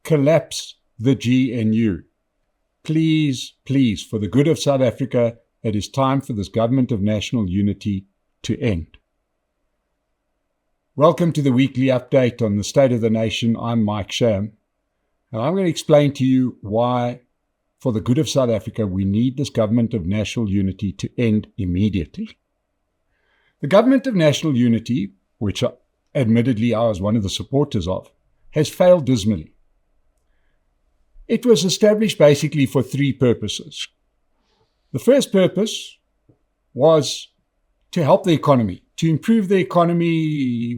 collapse the GNU. Please, please, for the good of South Africa, it is time for this government of national unity to end. Welcome to the weekly update on the state of the nation. I'm Mike Sham, and I'm going to explain to you why, for the good of South Africa, we need this government of national unity to end immediately. The government of national unity, which admittedly I was one of the supporters of, has failed dismally. It was established basically for three purposes. The first purpose was to help the economy, to improve the economy.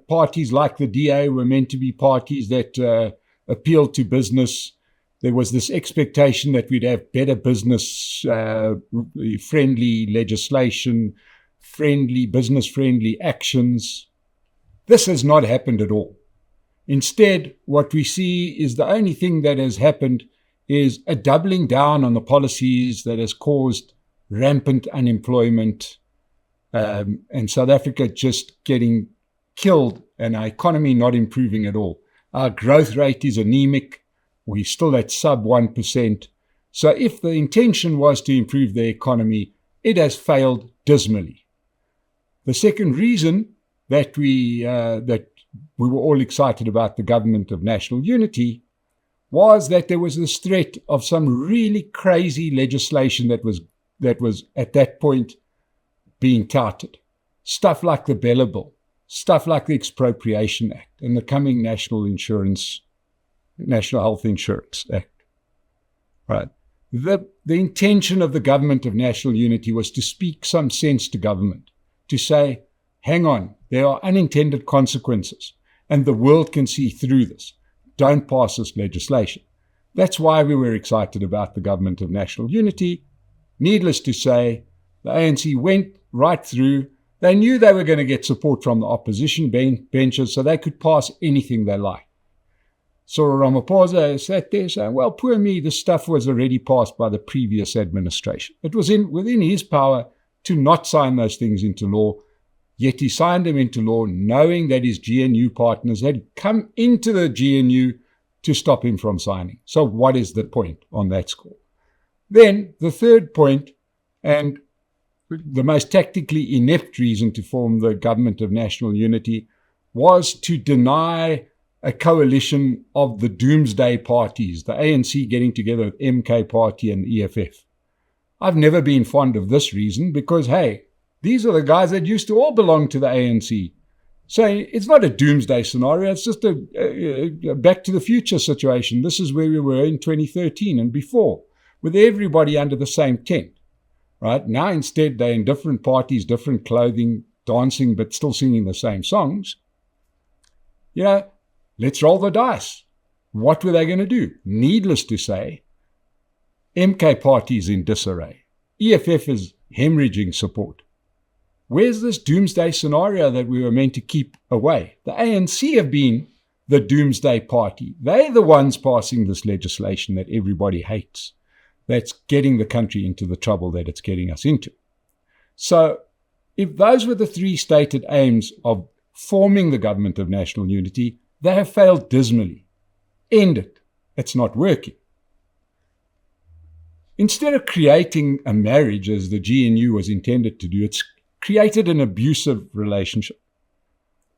Parties like the DA were meant to be parties that appealed to business. There was this expectation that we'd have better business-friendly legislation, business-friendly actions. This has not happened at all. Instead, what we see is the only thing that has happened is a doubling down on the policies that has caused rampant unemployment, and South Africa just getting killed and our economy not improving at all. Our growth rate is anemic. We're still at sub 1%. So if the intention was to improve the economy, it has failed dismally. The second reason that we were all excited about the government of national unity was that there was this threat of some really crazy legislation that was at that point being touted. Stuff like the Bella Bill, stuff like the Expropriation Act, and the coming National Health Insurance Act. Right. The intention of the government of national unity was to speak some sense to government, to say, hang on, there are unintended consequences, and the world can see through this. Don't pass this legislation. That's why we were excited about the government of national unity. Needless to say, the ANC went right through. They knew they were going to get support from the opposition benches, so they could pass anything they liked. Cyril Ramaphosa sat there saying, well, poor me, this stuff was already passed by the previous administration. It was within his power to not sign those things into law, yet he signed them into law knowing that his GNU partners had come into the GNU to stop him from signing. So what is the point on that score? Then the third point, and the most tactically inept reason to form the government of national unity, was to deny a coalition of the doomsday parties, the ANC getting together with MK Party and the EFF. I've never been fond of this reason because, hey, these are the guys that used to all belong to the ANC. So it's not a doomsday scenario, it's just a back to the future situation. This is where we were in 2013 and before, with everybody under the same tent. Right? Now instead they're in different parties, different clothing, dancing, but still singing the same songs. Let's roll the dice. What were they going to do? Needless to say, MK Party is in disarray. EFF is hemorrhaging support. Where's this doomsday scenario that we were meant to keep away? The ANC have been the doomsday party. They're the ones passing this legislation that everybody hates, that's getting the country into the trouble that it's getting us into. So if those were the three stated aims of forming the government of national unity, they have failed dismally. End it. It's not working. Instead of creating a marriage as the GNU was intended to do, it's created an abusive relationship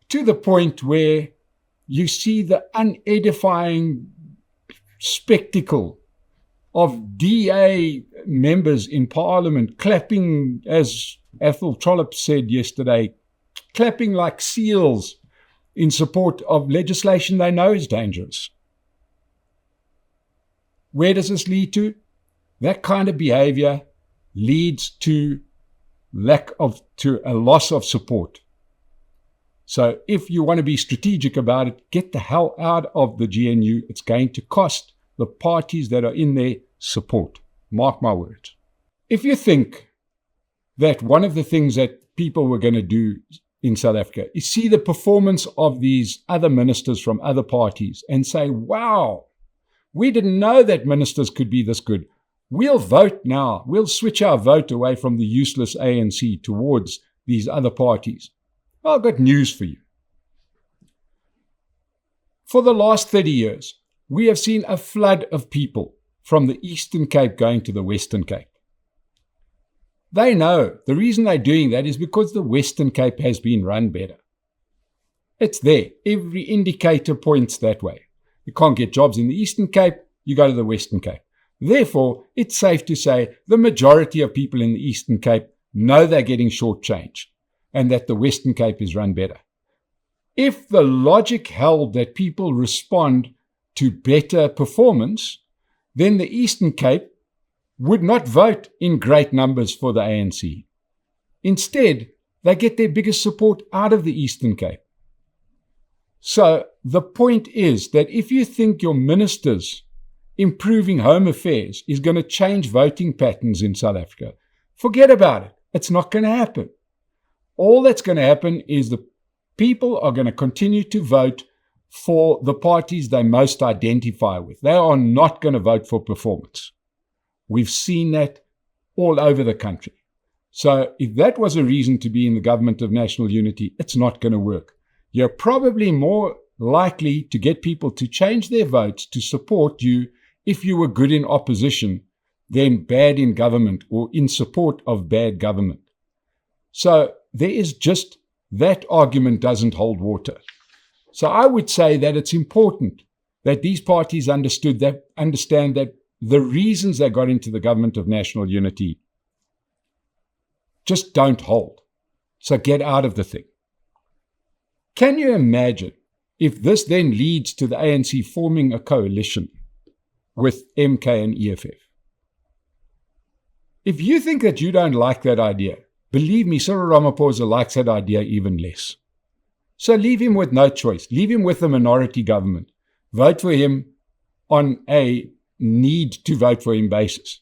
to the point where you see the unedifying spectacle of DA members in Parliament clapping, as Athol Trollip said yesterday, clapping like seals in support of legislation they know is dangerous. Where does this lead to? That kind of behavior leads to a loss of support. So if you want to be strategic about it, get the hell out of the GNU. It's going to cost the parties that are in there support. Mark my words. If you think that one of the things that people were going to do in South Africa is see the performance of these other ministers from other parties and say, wow, we didn't know that ministers could be this good. We'll vote now. We'll switch our vote away from the useless ANC towards these other parties. Well, I've got news for you. For the last 30 years, we have seen a flood of people from the Eastern Cape going to the Western Cape. They know the reason they're doing that is because the Western Cape has been run better. It's there. Every indicator points that way. You can't get jobs in the Eastern Cape, you go to the Western Cape. Therefore, it's safe to say the majority of people in the Eastern Cape know they're getting shortchanged and that the Western Cape is run better. If the logic held that people respond to better performance, then the Eastern Cape would not vote in great numbers for the ANC. Instead, they get their biggest support out of the Eastern Cape. So the point is that if you think your ministers improving home affairs is going to change voting patterns in South Africa, forget about it. It's not going to happen. All that's going to happen is the people are going to continue to vote for the parties they most identify with. They are not going to vote for performance. We've seen that all over the country. So if that was a reason to be in the government of national unity, it's not going to work. You're probably more likely to get people to change their votes to support you if you were good in opposition than bad in government or in support of bad government. So there is just that argument doesn't hold water. So I would say that it's important that these parties understand that the reasons they got into the government of national unity just don't hold. So get out of the thing. Can you imagine if this then leads to the ANC forming a coalition with MK and EFF? If you think that you don't like that idea, believe me, Cyril Ramaphosa likes that idea even less. So leave him with no choice. Leave him with a minority government. Vote for him on a need to vote for him basis.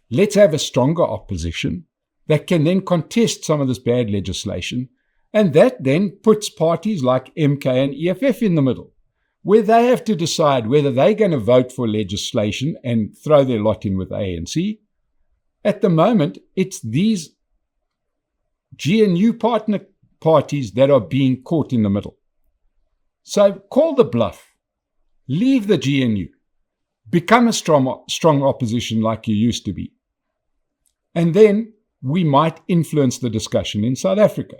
Let's have a stronger opposition that can then contest some of this bad legislation, and that then puts parties like MK and EFF in the middle, where they have to decide whether they're going to vote for legislation and throw their lot in with ANC. At the moment, it's these GNU partner parties that are being caught in the middle. So call the bluff. Leave the GNU. Become a strong opposition like you used to be. And then we might influence the discussion in South Africa.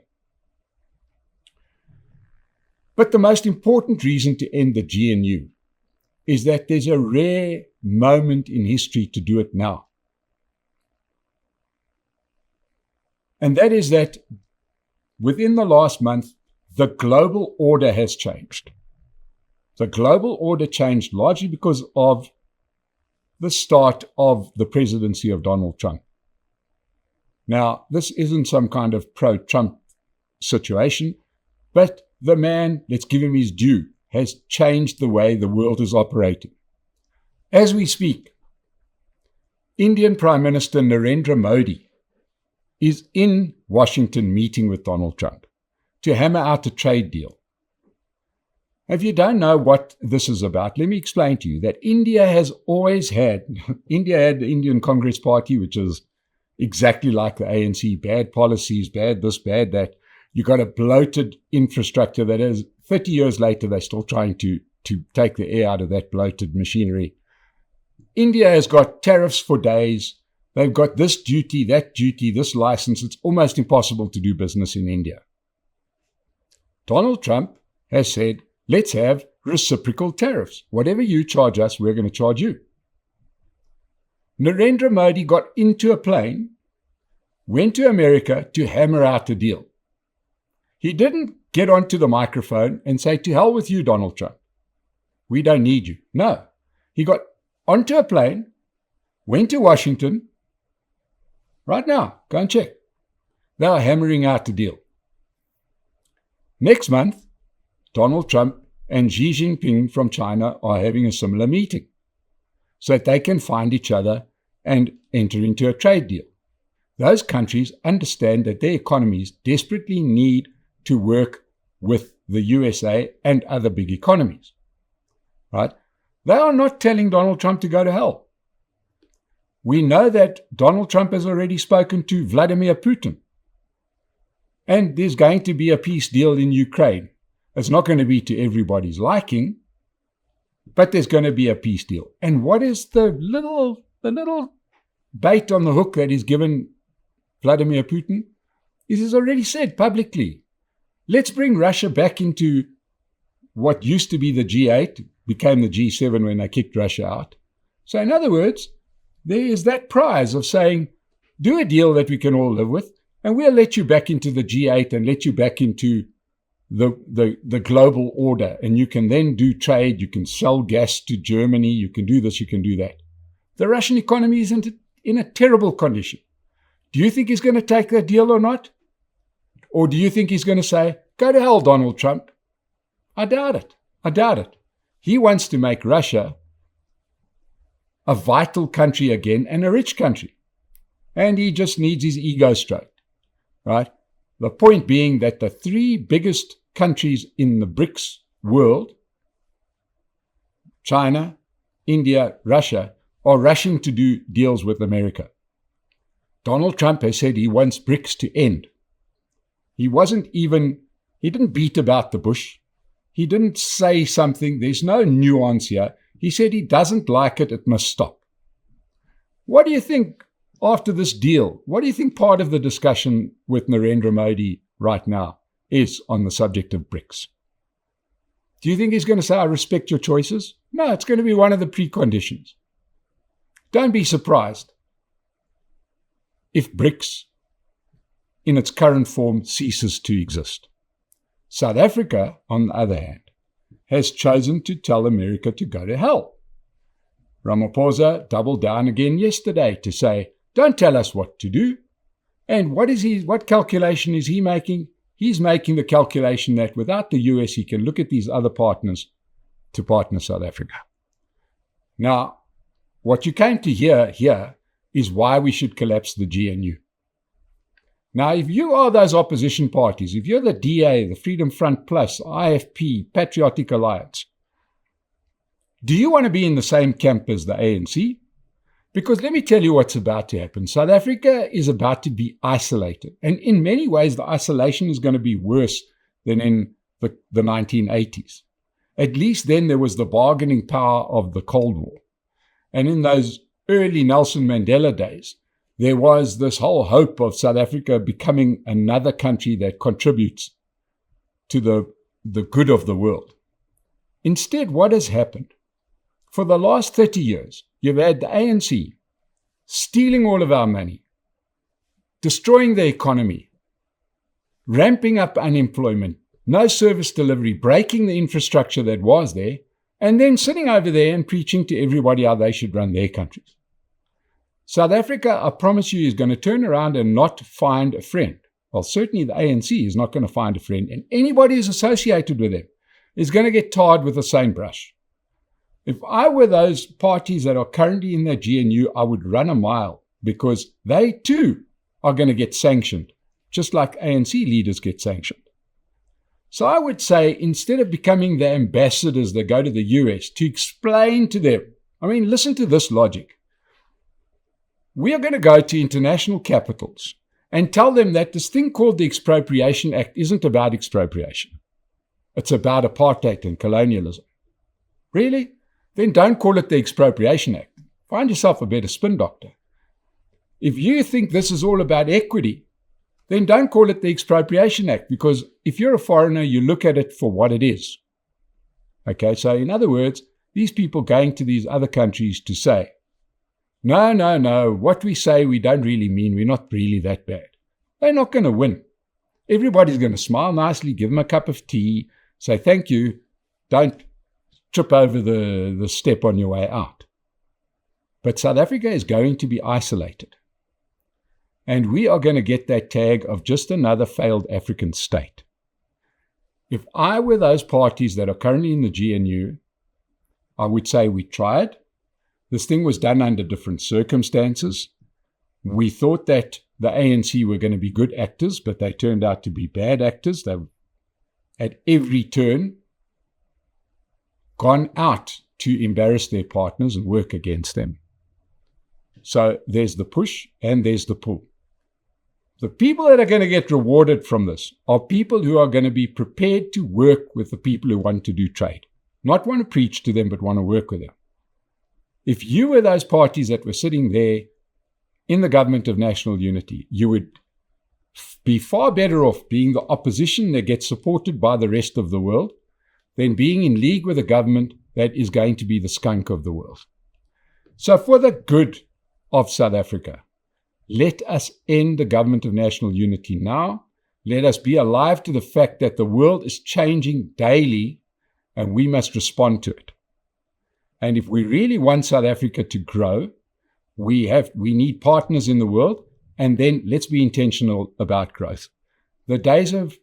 But the most important reason to end the GNU is that there's a rare moment in history to do it now. And that is that within the last month, the global order has changed. The global order changed largely because of the start of the presidency of Donald Trump. Now, this isn't some kind of pro-Trump situation, but the man, let's give him his due, has changed the way the world is operating. As we speak, Indian Prime Minister Narendra Modi is in Washington meeting with Donald Trump to hammer out a trade deal. If you don't know what this is about, let me explain to you that India had the Indian Congress Party, which is exactly like the ANC, bad policies, bad this, bad that. You got a bloated infrastructure that is 30 years later, they're still trying to take the air out of that bloated machinery. India has got tariffs for days. They've got this duty, that duty, this license. It's almost impossible to do business in India. Donald Trump has said, let's have reciprocal tariffs. Whatever you charge us, we're going to charge you. Narendra Modi got into a plane, went to America to hammer out a deal. He didn't get onto the microphone and say, to hell with you, Donald Trump. We don't need you. No. He got onto a plane, went to Washington. Right now, go and check. They are hammering out the deal. Next month, Donald Trump and Xi Jinping from China are having a similar meeting so that they can find each other and enter into a trade deal. Those countries understand that their economies desperately need to work with the USA and other big economies. Right? They are not telling Donald Trump to go to hell. We know that Donald Trump has already spoken to Vladimir Putin. And there's going to be a peace deal in Ukraine. It's not going to be to everybody's liking, but there's going to be a peace deal. And what is the little bait on the hook that is given Vladimir Putin? He has already said publicly, let's bring Russia back into what used to be the G8, became the G7 when they kicked Russia out. So in other words, there is that prize of saying, do a deal that we can all live with, and we'll let you back into the G8 and let you back into the global order. And you can then do trade, you can sell gas to Germany, you can do this, you can do that. The Russian economy is in a terrible condition. Do you think he's going to take that deal or not? Or do you think he's going to say, go to hell, Donald Trump? I doubt it. I doubt it. He wants to make Russia a vital country again and a rich country. And he just needs his ego stroked, right? The point being that the three biggest countries in the BRICS world, China, India, Russia, are rushing to do deals with America. Donald Trump has said he wants BRICS to end. He didn't beat about the bush. He didn't say something. There's no nuance here. He said he doesn't like it. It must stop. What do you think after this deal? What do you think part of the discussion with Narendra Modi right now is on the subject of BRICS? Do you think he's going to say, I respect your choices? No, it's going to be one of the preconditions. Don't be surprised if BRICS in its current form ceases to exist. South Africa, on the other hand, has chosen to tell America to go to hell. Ramaphosa doubled down again yesterday to say, don't tell us what to do. And what calculation is he making? He's making the calculation that without the US, he can look at these other partners to partner South Africa. Now, what you came to hear here is why we should collapse the GNU. Now, if you are those opposition parties, if you're the DA, the Freedom Front Plus, IFP, Patriotic Alliance, do you want to be in the same camp as the ANC? Because let me tell you what's about to happen. South Africa is about to be isolated. And in many ways, the isolation is going to be worse than in the 1980s. At least then there was the bargaining power of the Cold War. And in those early Nelson Mandela days, there was this whole hope of South Africa becoming another country that contributes to the good of the world. Instead, what has happened? For the last 30 years, you've had the ANC stealing all of our money, destroying the economy, ramping up unemployment, no service delivery, breaking the infrastructure that was there, and then sitting over there and preaching to everybody how they should run their countries. South Africa, I promise you, is going to turn around and not find a friend. Well, certainly the ANC is not going to find a friend, and anybody who's associated with them is going to get tarred with the same brush. If I were those parties that are currently in the GNU, I would run a mile because they too are going to get sanctioned, just like ANC leaders get sanctioned. So I would say instead of becoming the ambassadors that go to the US to explain to them, listen to this logic. We are going to go to international capitals and tell them that this thing called the Expropriation Act isn't about expropriation. It's about apartheid and colonialism. Really? Then don't call it the Expropriation Act. Find yourself a better spin doctor. If you think this is all about equity, then don't call it the Expropriation Act, because if you're a foreigner, you look at it for what it is. Okay, so in other words, these people going to these other countries to say, no, what we say we don't really mean, we're not really that bad. They're not going to win. Everybody's going to smile nicely, give them a cup of tea, say thank you, don't trip over the step on your way out. But South Africa is going to be isolated. And we are going to get that tag of just another failed African state. If I were those parties that are currently in the GNU, I would say we tried. This thing was done under different circumstances. We thought that the ANC were going to be good actors, but they turned out to be bad actors. They at every turn gone out to embarrass their partners and work against them. So there's the push and there's the pull. The people that are going to get rewarded from this are people who are going to be prepared to work with the people who want to do trade. Not want to preach to them, but want to work with them. If you were those parties that were sitting there in the government of national unity, you would be far better off being the opposition that gets supported by the rest of the world than being in league with a government that is going to be the skunk of the world. So for the good of South Africa, let us end the government of national unity now. Let us be alive to the fact that the world is changing daily and we must respond to it. And if we really want South Africa to grow, we need partners in the world, and then let's be intentional about growth. The days of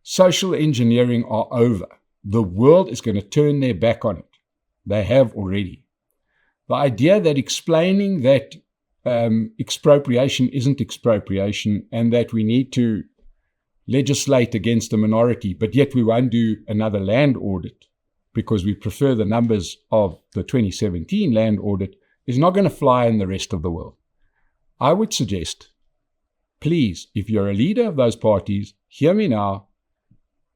social engineering are over. The world is going to turn their back on it. They have already. The idea that explaining that expropriation isn't expropriation and that we need to legislate against a minority, but yet we won't do another land audit because we prefer the numbers of the 2017 land audit is not going to fly in the rest of the world. I would suggest, please, if you're a leader of those parties, hear me now,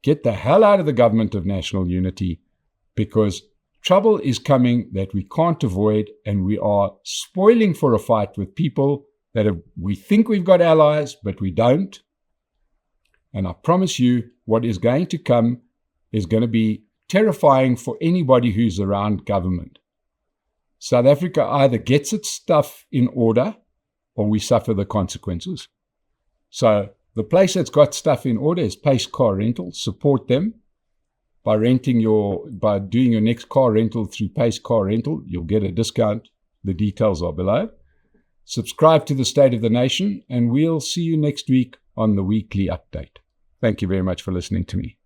get the hell out of the government of national unity, because trouble is coming that we can't avoid, and we are spoiling for a fight with people that we think we've got allies, but we don't. And I promise you, what is going to come is going to be terrifying for anybody who's around government. South Africa either gets its stuff in order or we suffer the consequences. So the place that's got stuff in order is Pace Car Rental. Support them by doing your next car rental through Pace Car Rental. You'll get a discount. The details are below. Subscribe to the State of the Nation, and we'll see you next week on the weekly update. Thank you very much for listening to me.